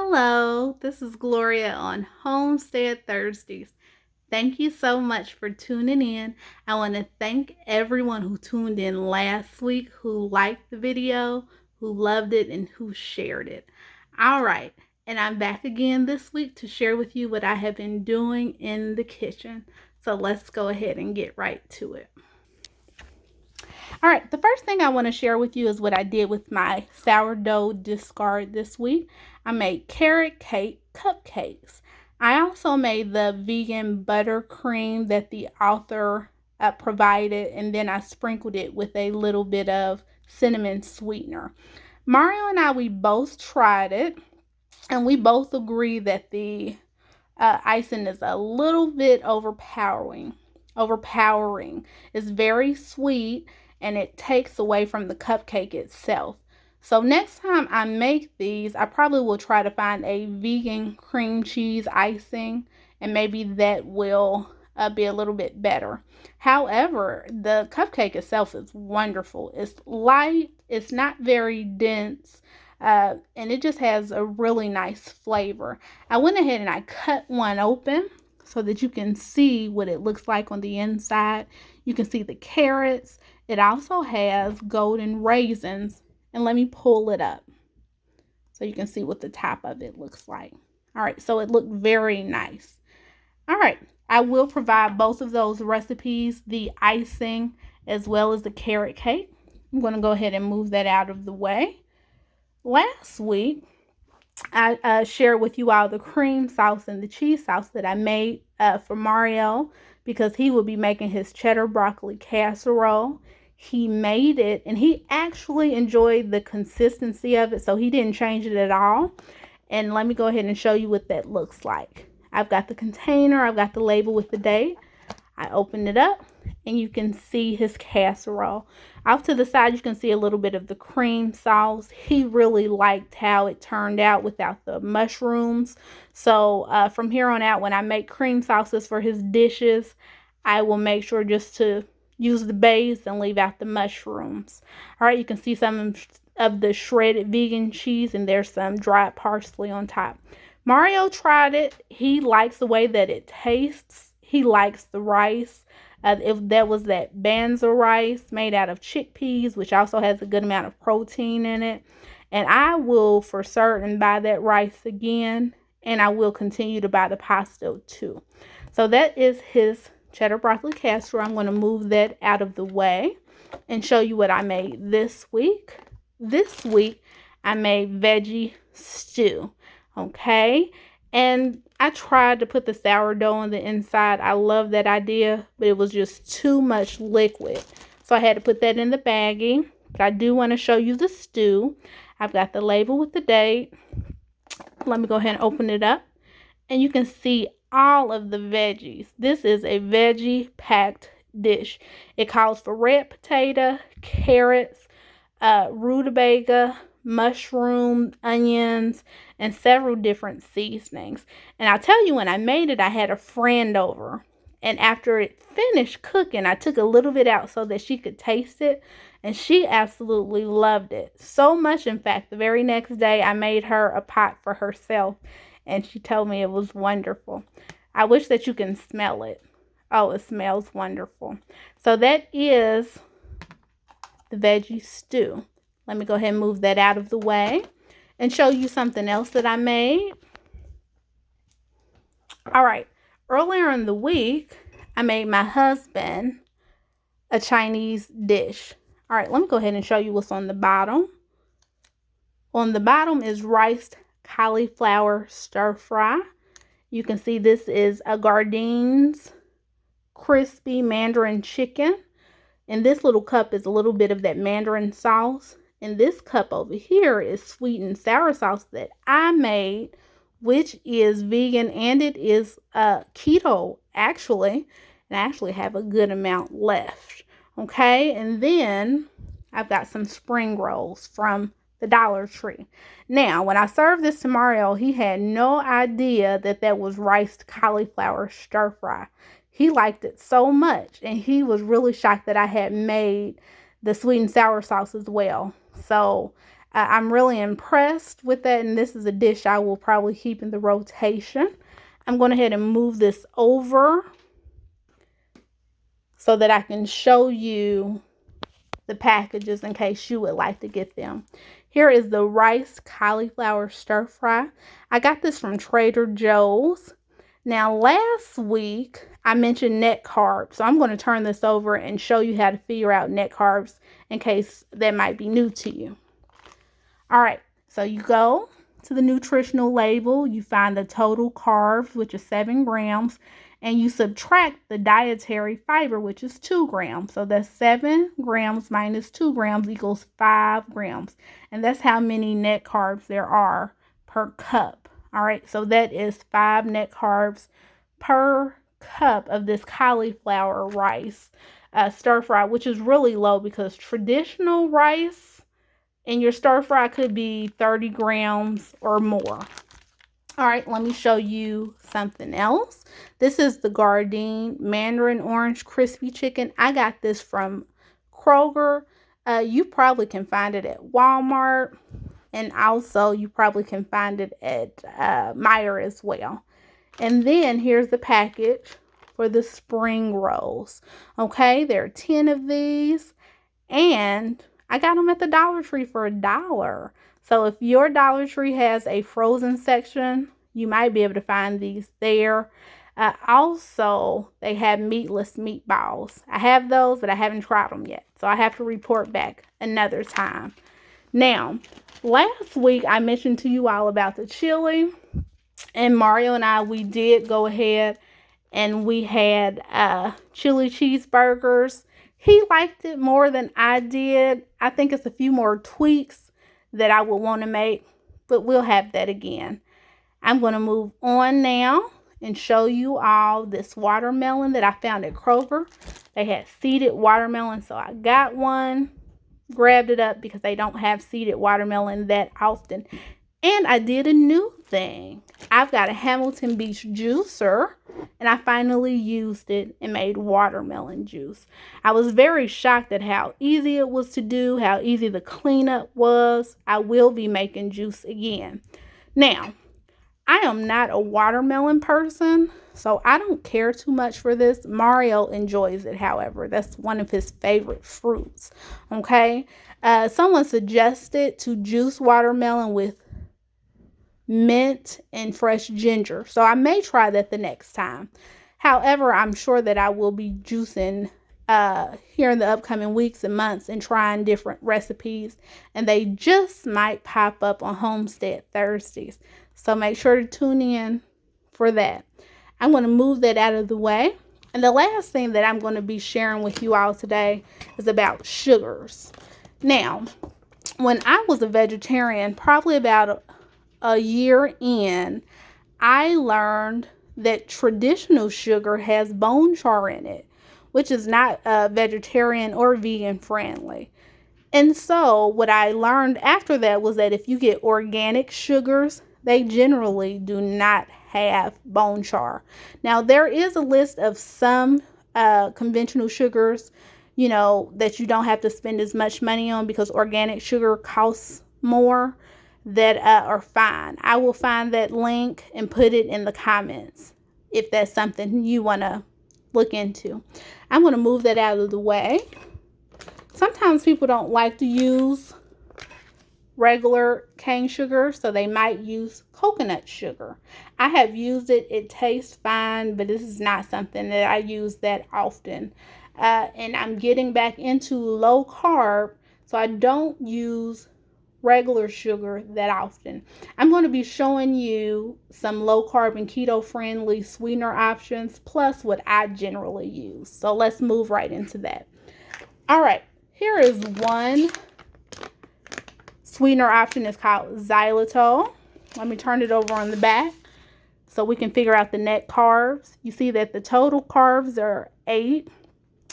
Hello, this is Gloria on Homestead Thursdays. Thank you so much for tuning in. I want to thank everyone who tuned in last week, who liked the video, who loved it, and who shared it. All right, and I'm back again this week to share with you what I have been doing in the kitchen. So let's go ahead and get right to it. All right, the first thing I want to share with you is what I did with my sourdough discard this week. I made carrot cake cupcakes. I also made the vegan buttercream that the author provided, and then I sprinkled it with a little bit of cinnamon sweetener. Mario and I, we both tried it, and we both agree that the icing is a little bit overpowering. It's very sweet, and it takes away from the cupcake itself. So next time I make these, I probably will try to find a vegan cream cheese icing, and maybe that will be a little bit better. However, the cupcake itself is wonderful. It's light, it's not very dense, and it just has a really nice flavor. I went ahead and I cut one open so that you can see what it looks like on the inside. You can see the carrots. It also has golden raisins. And let me pull it up so you can see what the top of it looks like. All right, so it looked very nice. All right, I will provide both of those recipes, the icing as well as the carrot cake. I'm going to go ahead and move that out of the way. Last week, I shared with you all the cream sauce and the cheese sauce that I made for Mario, because he will be making his cheddar broccoli casserole. He made it, and he actually enjoyed the consistency of it, so he didn't change it at all. And let me go ahead and show you what that looks like. I've got the container, I've got the label with the date. I opened it up, and you can see his casserole. Off to the side, you can see a little bit of the cream sauce. He really liked how it turned out without the mushrooms. So from here on out, when I make cream sauces for his dishes, I will make sure just to use the base and leave out the mushrooms. All right, you can see some of the shredded vegan cheese, and there's some dried parsley on top. Mario tried it. He likes the way that it tastes. He likes the rice. If there was that banza rice made out of chickpeas, which also has a good amount of protein in it. And I will for certain buy that rice again, and I will continue to buy the pasta too. So that is his cheddar broccoli casserole. I'm going to move that out of the way and show you what I made this week. This week, I made veggie stew. Okay, and I tried to put the sourdough on the inside. I love that idea, but it was just too much liquid. So I had to put that in the baggie. But I do want to show you the stew. I've got the label with the date. Let me go ahead and open it up. And you can see all of the veggies. This is a veggie-packed dish. It calls for red potato, carrots, rutabaga, mushroom, onions, and several different seasonings. And I'll tell you, when I made it, I had a friend over, and after it finished cooking, I took a little bit out so that she could taste it, and she absolutely loved it. So much, in fact, the very next day I made her a pot for herself, and she told me it was wonderful. I wish that you can smell it. Oh, it smells wonderful. So that is the veggie stew. Let me go ahead and move that out of the way and show you something else that I made. All right, earlier in the week, I made my husband a Chinese dish. All right, let me go ahead and show you what's on the bottom. On the bottom is riced cauliflower stir fry. You can see this is a Gardein's crispy Mandarin chicken. And this little cup is a little bit of that Mandarin sauce. And this cup over here is sweet and sour sauce that I made, which is vegan, and it is keto, actually. And I actually have a good amount left. Okay, and then I've got some spring rolls from the Dollar Tree. Now, when I served this to Mario, he had no idea that that was riced cauliflower stir fry. He liked it so much, and he was really shocked that I had made the sweet and sour sauce as well. So I'm really impressed with that, and this is a dish I will probably keep in the rotation. I'm going ahead and move this over so that I can show you the packages in case you would like to get them. Here is the rice cauliflower stir fry. I got this from Trader Joe's. Now last week I mentioned net carbs, so I'm going to turn this over and show you how to figure out net carbs in case that might be new to you. All right, so you go to the nutritional label, you find the total carbs, which is 7 grams, and you subtract the dietary fiber, which is 2 grams. So that's 7 grams minus 2 grams equals 5 grams. And that's how many net carbs there are per cup. All right, so that is 5 net carbs per cup of this cauliflower rice stir fry, which is really low because traditional rice in your stir fry could be 30 grams or more. All right, let me show you something else. This is the Gardein Mandarin Orange Crispy Chicken. I got this from Kroger. You probably can find it at Walmart. And also, you probably can find it at Meijer as well. And then here's the package for the spring rolls. Okay, there are 10 of these. And I got them at the Dollar Tree for $1. So if your Dollar Tree has a frozen section, you might be able to find these there. Also, they have meatless meatballs. I have those, but I haven't tried them yet. So I have to report back another time. Now, last week I mentioned to you all about the chili. And Mario and I, we did go ahead and we had chili cheeseburgers. He liked it more than I did. I think it's a few more tweaks that I would want to make, but we'll have that again. I'm going to move on now and show you all this watermelon that I found at Kroger. They had seeded watermelon, so I got one, grabbed it up because they don't have seeded watermelon that often. And I did a new thing. I've got a Hamilton Beach juicer, and I finally used it and made watermelon juice. I was very shocked at how easy it was to do, how easy the cleanup was. I will be making juice again. Now, I am not a watermelon person, so I don't care too much for this. Mario enjoys it, however. That's one of his favorite fruits. Okay? Someone suggested to juice watermelon with mint and fresh ginger. So I may try that the next time. However, I'm sure that I will be juicing here in the upcoming weeks and months and trying different recipes. And they just might pop up on Homestead Thursdays. So make sure to tune in for that. I'm going to move that out of the way. And the last thing that I'm going to be sharing with you all today is about sugars. Now, when I was a vegetarian, probably about a year in, I learned that traditional sugar has bone char in it, which is not vegetarian or vegan friendly. And so what I learned after that was that if you get organic sugars, they generally do not have bone char. Now, there is a list of some conventional sugars, you know, that you don't have to spend as much money on because organic sugar costs more, that are fine. I will find that link and put it in the comments if that's something you want to look into. I'm going to move that out of the way. Sometimes people don't like to use regular cane sugar, so they might use coconut sugar. I have used it. It tastes fine, but this is not something that I use that often. And I'm getting back into low carb, so I don't use regular sugar that often. I'm going to be showing you some low carb and keto friendly sweetener options plus what I generally use. So let's move right into that. All right, here is one sweetener option. It's called xylitol. Let me turn it over on the back so we can figure out the net carbs. You see that the total carbs are 8.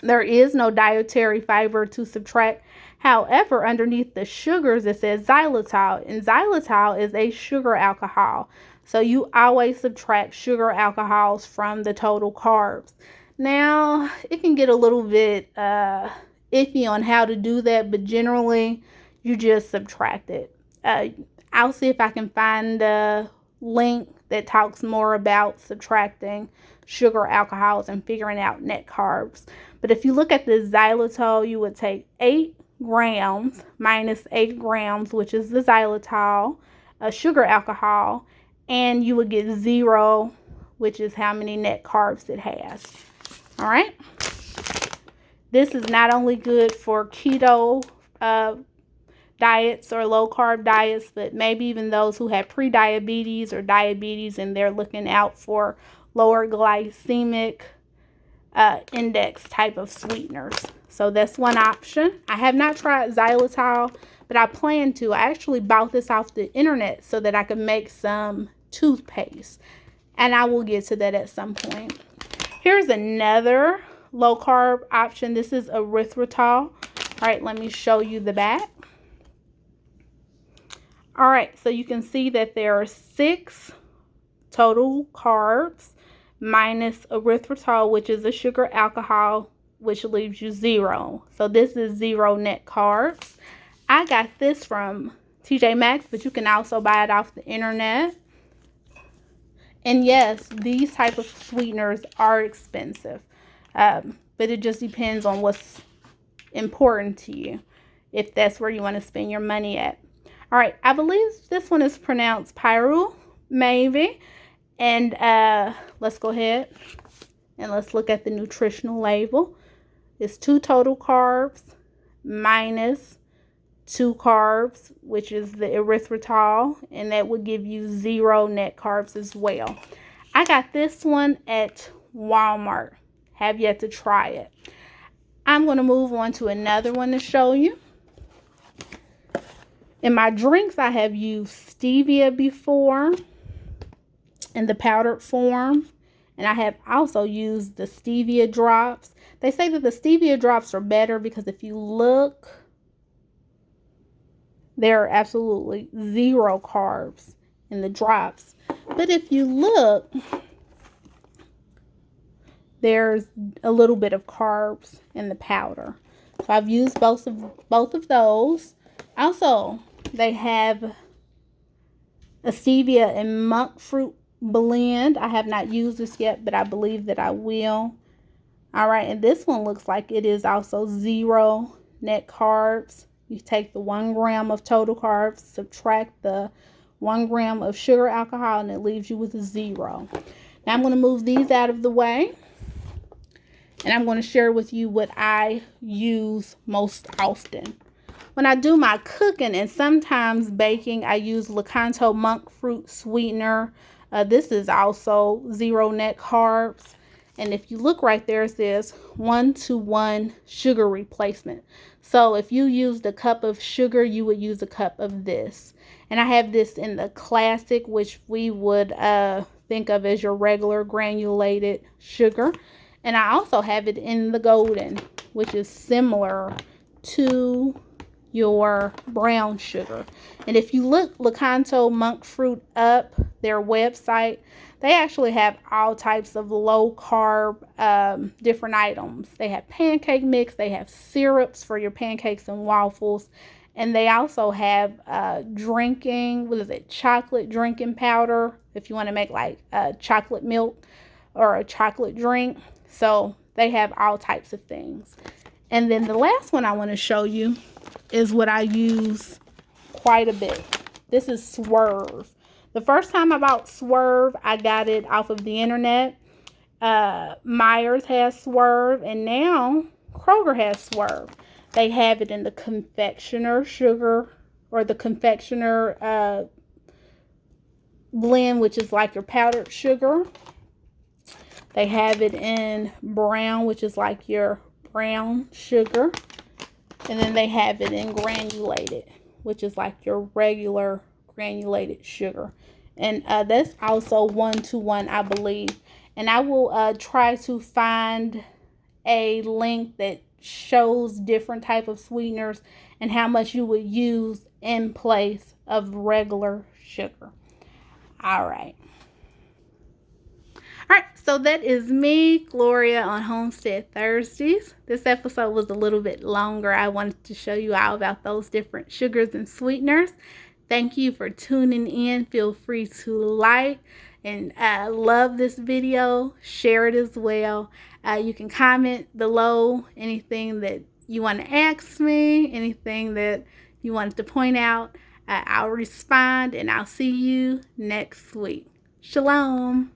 There is no dietary fiber to subtract. However, underneath the sugars, it says xylitol, and xylitol is a sugar alcohol. So you always subtract sugar alcohols from the total carbs. Now, it can get a little bit iffy on how to do that, but generally, you just subtract it. I'll see if I can find a link that talks more about subtracting sugar, alcohols, and figuring out net carbs. But if you look at the xylitol, you would take 8 grams minus 8 grams, which is the xylitol, sugar alcohol, and you would get 0, which is how many net carbs it has. All right. This is not only good for keto diets or low carb diets, but maybe even those who have pre-diabetes or diabetes and they're looking out for lower glycemic index type of sweeteners. So that's one option. I have not tried xylitol, but I plan to. I actually bought this off the internet so that I could make some toothpaste, and I will get to that at some point. Here's another low carb option. This is erythritol. All right, let me show you the back. All right, so you can see that there are 6 total carbs minus erythritol, which is a sugar alcohol, which leaves you 0. So this is 0 net carbs. I got this from TJ Maxx, but you can also buy it off the internet. And yes, these type of sweeteners are expensive, but it just depends on what's important to you, if that's where you want to spend your money at. All right, I believe this one is pronounced Pyru, maybe. And let's go ahead and let's look at the nutritional label. It's 2 total carbs minus 2 carbs, which is the erythritol, and that would give you 0 net carbs as well. I got this one at Walmart. Have yet to try it. I'm going to move on to another one to show you. In my drinks, I have used stevia before in the powdered form, and I have also used the stevia drops. They say that the stevia drops are better because if you look, there are absolutely 0 carbs in the drops. But if you look, there's a little bit of carbs in the powder. So I've used both of those. Also, they have a stevia and monk fruit blend. I have not used this yet, but I believe that I will. All right, and this one looks like it is also 0 net carbs. You take the 1 gram of total carbs, subtract the 1 gram of sugar alcohol, and it leaves you with 0. Now I'm going to move these out of the way, and I'm going to share with you what I use most often. When I do my cooking and sometimes baking, I use Lakanto monk fruit sweetener. This is also 0 net carbs. And if you look right there, it says 1-to-1 sugar replacement. So if you used a cup of sugar, you would use a cup of this. And I have this in the classic, which we would think of as your regular granulated sugar. And I also have it in the golden, which is similar to your brown sugar. And if you look Lakanto monk fruit up, their website, they actually have all types of low carb different items. They have pancake mix, they have syrups for your pancakes and waffles, and they also have chocolate drinking powder if you want to make like chocolate milk or a chocolate drink. So they have all types of things. And then the last one I want to show you is what I use quite a bit. This is Swerve. The first time I bought Swerve, I got it off of the internet. Myers has Swerve, and now Kroger has Swerve. They have it in the confectioner sugar, or the confectioner blend, which is like your powdered sugar. They have it in brown, which is like your brown sugar. And then they have it in granulated, which is like your regular granulated sugar. And that's also 1-to-1, I believe. And I will try to find a link that shows different type of sweeteners and how much you would use in place of regular sugar. All right. Alright, so that is me, Gloria, on Homestead Thursdays. This episode was a little bit longer. I wanted to show you all about those different sugars and sweeteners. Thank you for tuning in. Feel free to like and love this video. Share it as well. You can comment below anything that you want to ask me, anything that you wanted to point out. I'll respond, and I'll see you next week. Shalom.